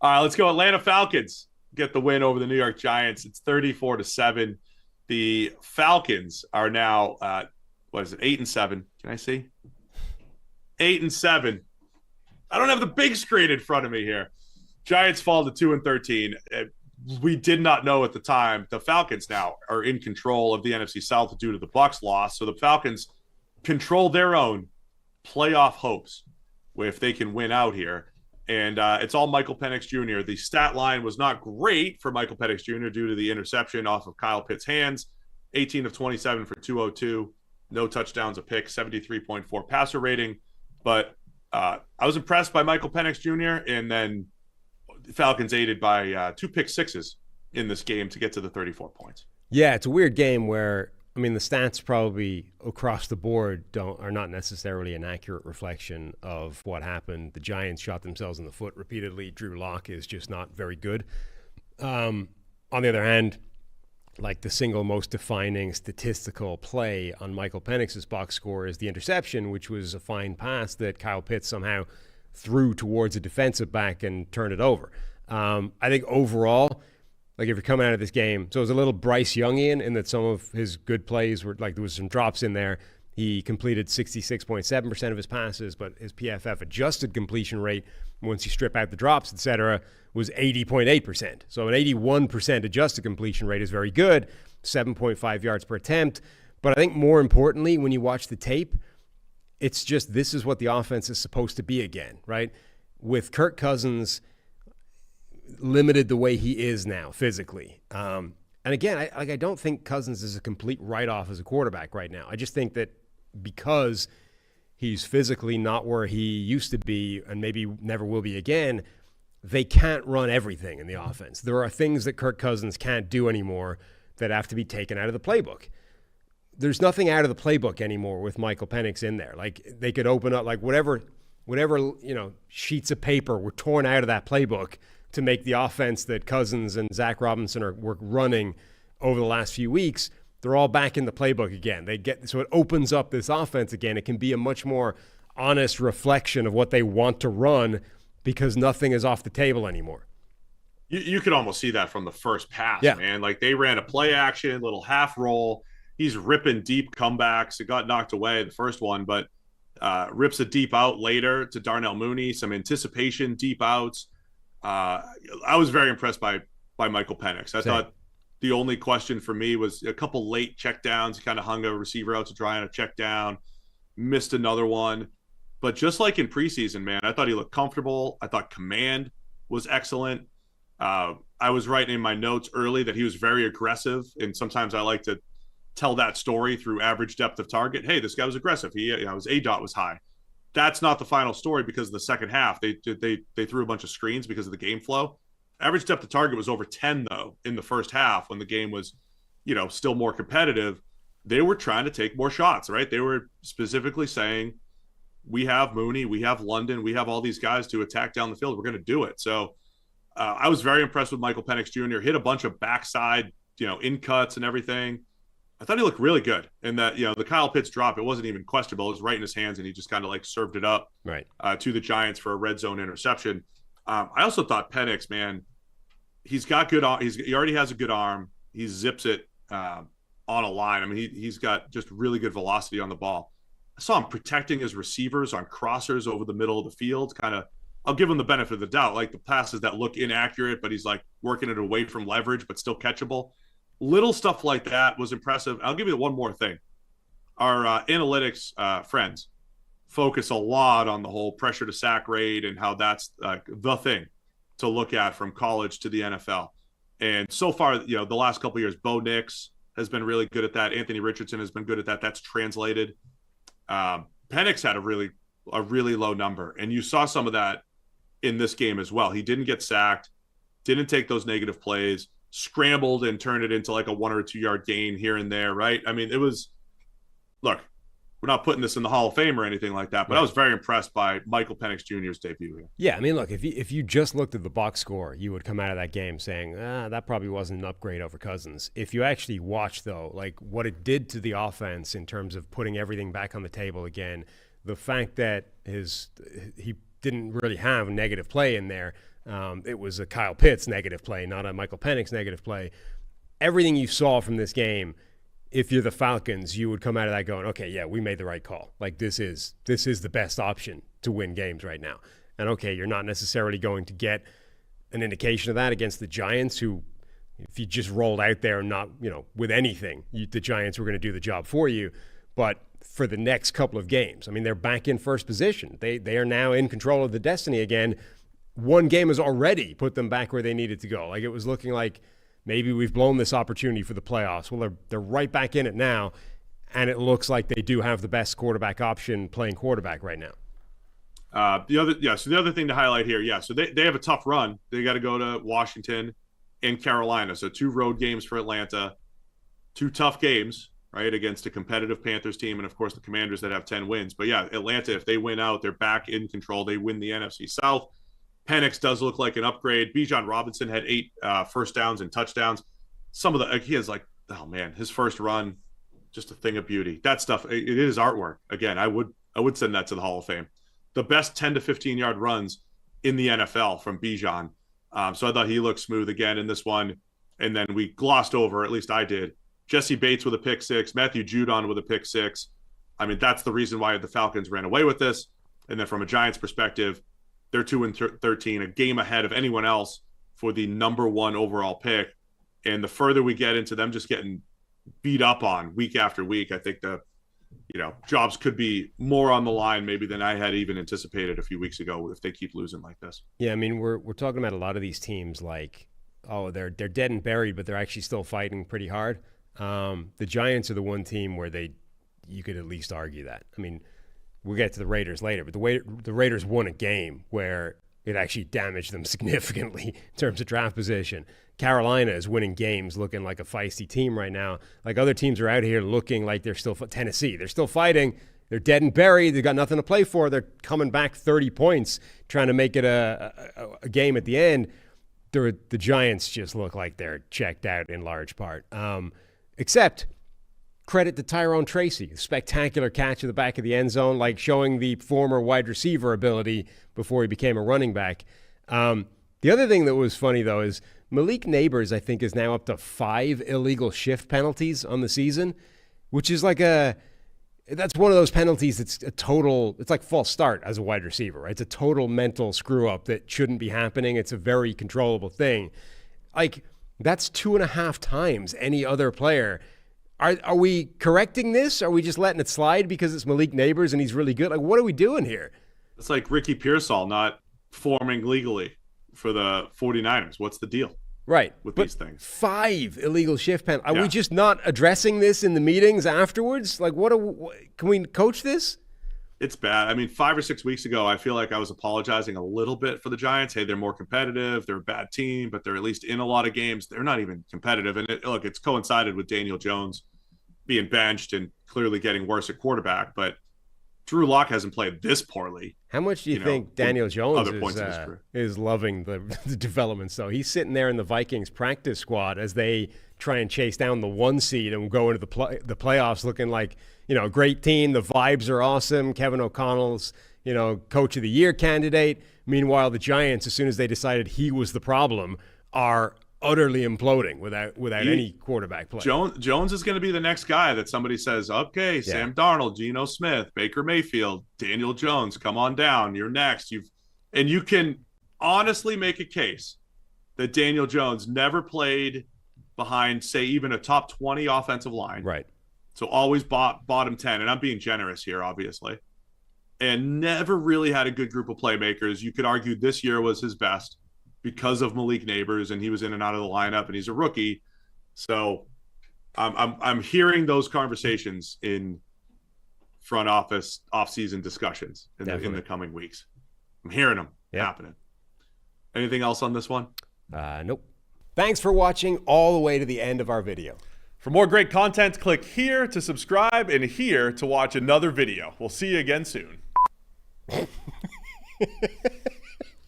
All right, let's go Atlanta Falcons. Get the win over the New York Giants. It's 34-7. The Falcons are now what is it, 8-7? Can I see? 8-7. I don't have the big screen in front of me here. Giants fall to 2-13. We did not know at the time. The Falcons now are in control of the NFC South due to the Bucs loss. So the Falcons control their own playoff hopes if they can win out here. And it's all Michael Penix Jr. The stat line was not great for Michael Penix Jr. due to the interception off of Kyle Pitt's hands. 18 of 27 for 202. No touchdowns, a pick, 73.4 passer rating. But I was impressed by Michael Penix Jr. And then the Falcons aided by 2 pick sixes in this game to get to the 34 points. Yeah, it's a weird game where, I mean, the stats probably across the board are not necessarily an accurate reflection of what happened. The Giants shot themselves in the foot repeatedly. Drew Lock is just not very good. On the other hand, like the single most defining statistical play on Michael Penix's box score is the interception, which was a fine pass that Kyle Pitts somehow threw towards a defensive back and turned it over. I think overall, like if you're coming out of this game, so it was a little Bryce Youngian in that some of his good plays were like there was some drops in there. He completed 66.7% of his passes, but his PFF adjusted completion rate, once you strip out the drops, etc., was 80.8%. So an 81% adjusted completion rate is very good, 7.5 yards per attempt. But I think more importantly, when you watch the tape, it's just this is what the offense is supposed to be again, right? With Kirk Cousins limited the way he is now physically. And again, I don't think Cousins is a complete write-off as a quarterback right now. I just think that because he's physically not where he used to be and maybe never will be again, they can't run everything in the offense. There are things that Kirk Cousins can't do anymore that have to be taken out of the playbook. There's nothing out of the playbook anymore with Michael Penix in there. Like they could open up like whatever sheets of paper were torn out of that playbook to make the offense that Cousins and Zach Robinson were running over the last few weeks. They're all back in the playbook again. So it opens up this offense again. It can be a much more honest reflection of what they want to run because nothing is off the table anymore. You could almost see that from the first pass, yeah. Man. Like they ran a play action, little half roll. He's ripping deep comebacks. It got knocked away the first one, but rips a deep out later to Darnell Mooney. Some anticipation, deep outs. I was very impressed by Michael Penix. I thought the only question for me was a couple late checkdowns. He kind of hung a receiver out to dry on a check down, missed another one. But just like in preseason, man, I thought he looked comfortable. I thought command was excellent. I was writing in my notes early that he was very aggressive, and sometimes I like to tell that story through average depth of target. Hey, this guy was aggressive. His ADOT was high. That's not the final story because of the second half. They threw a bunch of screens because of the game flow. Average depth of target was over 10, though, in the first half when the game was, still more competitive. They were trying to take more shots, right? They were specifically saying, we have Mooney, we have London, we have all these guys to attack down the field. We're going to do it. So I was very impressed with Michael Penix Jr. Hit a bunch of backside, in cuts and everything. I thought he looked really good. And that, the Kyle Pitts drop, it wasn't even questionable. It was right in his hands, and he just kind of like served it up right to the Giants for a red zone interception. I also thought Penix, man, he's got good. He already has a good arm. He zips it on a line. I mean, he's got just really good velocity on the ball. I saw him protecting his receivers on crossers over the middle of the field. Kind of, I'll give him the benefit of the doubt. Like the passes that look inaccurate, but he's like working it away from leverage, but still catchable. Little stuff like that was impressive. I'll give you one more thing. Our analytics friends focus a lot on the whole pressure to sack rate and how that's the thing to look at from college to the NFL. And so far, the last couple of years, Bo Nix has been really good at that. Anthony Richardson has been good at that. That's translated. Penix had a really low number, and you saw some of that in this game as well. He didn't get sacked, didn't take those negative plays, scrambled and turned it into like a 1 or 2 yard gain here and there, right? I mean, look, we're not putting this in the Hall of Fame or anything like that, but right. I was very impressed by Michael Penix Jr.'s debut here. Yeah, I mean, look, if you just looked at the box score, you would come out of that game saying, that probably wasn't an upgrade over Cousins. If you actually watch, though, like what it did to the offense in terms of putting everything back on the table again, the fact that he didn't really have a negative play in there, It was a Kyle Pitts negative play, not a Michael Penix negative play. Everything you saw from this game, if you're the Falcons, you would come out of that going, okay, yeah, we made the right call. Like, this is the best option to win games right now. And okay, you're not necessarily going to get an indication of that against the Giants, who, if you just rolled out there and not, with anything, the Giants were going to do the job for you. But for the next couple of games, I mean, they're back in first position. They are now in control of the destiny again. One game has already put them back where they needed to go. Like, it was looking like maybe we've blown this opportunity for the playoffs. Well, they're right back in it now, and it looks like they do have the best quarterback option playing quarterback right now. So the other thing to highlight here, so they have a tough run. They got to go to Washington and Carolina. So 2 road games for Atlanta, 2 tough games, right, against a competitive Panthers team, and of course the Commanders that have 10 wins. But yeah, Atlanta, if they win out, they're back in control. They win the NFC South. Penix does look like an upgrade. Bijan Robinson had 8 first downs and touchdowns. He has his first run, just a thing of beauty. That stuff, it is artwork. Again, I would send that to the Hall of Fame. The best 10 to 15 yard runs in the NFL from Bijan. So I thought he looked smooth again in this one. And then we glossed over, at least I did, Jesse Bates with a pick 6, Matthew Judon with a pick 6. I mean, that's the reason why the Falcons ran away with this. And then from a Giants perspective, they're 2-13, a game ahead of anyone else for the number 1 overall pick. And the further we get into them just getting beat up on week after week, I think the jobs could be more on the line maybe than I had even anticipated a few weeks ago if they keep losing like this. Yeah, I mean, we're talking about a lot of these teams like, they're dead and buried, but they're actually still fighting pretty hard. The Giants are the one team where you could at least argue that. I mean, we'll get to the Raiders later, but the Raiders won a game where it actually damaged them significantly in terms of draft position. Carolina is winning games looking like a feisty team right now. Like, other teams are out here looking like they're still Tennessee. They're still fighting. They're dead and buried. They've got nothing to play for. They're coming back 30 points, trying to make it a game at the end. The Giants just look like they're checked out in large part. Except credit to Tyrone Tracy, spectacular catch at the back of the end zone, like showing the former wide receiver ability before he became a running back. The other thing that was funny, though, is Malik Neighbors, I think, is now up to 5 illegal shift penalties on the season, which is that's one of those penalties that's it's like false start as a wide receiver, right? It's a total mental screw up that shouldn't be happening. It's a very controllable thing. Like, that's 2.5 times any other player. Are we correcting this? Are we just letting it slide because it's Malik Neighbors and he's really good? Like, what are we doing here? It's like Ricky Pearsall not forming legally for the 49ers. What's the deal? Right. With these things. 5 illegal shift penalties. Are we just not addressing this in the meetings afterwards? Like, can we coach this? It's bad. I mean, 5 or 6 weeks ago, I feel like I was apologizing a little bit for the Giants. Hey, they're more competitive. They're a bad team, but they're at least in a lot of games. They're not even competitive. And it's coincided with Daniel Jones being benched and clearly getting worse at quarterback. But Drew Lock hasn't played this poorly. How much do you think Daniel Jones is loving the developments, though? He's sitting there in the Vikings practice squad as they try and chase down the 1 seed and go into the playoffs looking like, a great team. The vibes are awesome. Kevin O'Connell's, coach of the year candidate. Meanwhile, the Giants, as soon as they decided he was the problem, are utterly imploding without any quarterback play. Jones is going to be the next guy that somebody says, okay, Sam Darnold, Geno Smith, Baker Mayfield, Daniel Jones, come on down. You're next. And you can honestly make a case that Daniel Jones never played behind, say, even a top 20 offensive line. Right. So always bottom 10. And I'm being generous here, obviously. And never really had a good group of playmakers. You could argue this year was his best because of Malik Neighbors, and he was in and out of the lineup, and he's a rookie. So I'm hearing those conversations in front office offseason discussions in the coming weeks. I'm hearing them happening. Anything else on this one? Nope. Thanks for watching all the way to the end of our video. For more great content, click here to subscribe and here to watch another video. We'll see you again soon.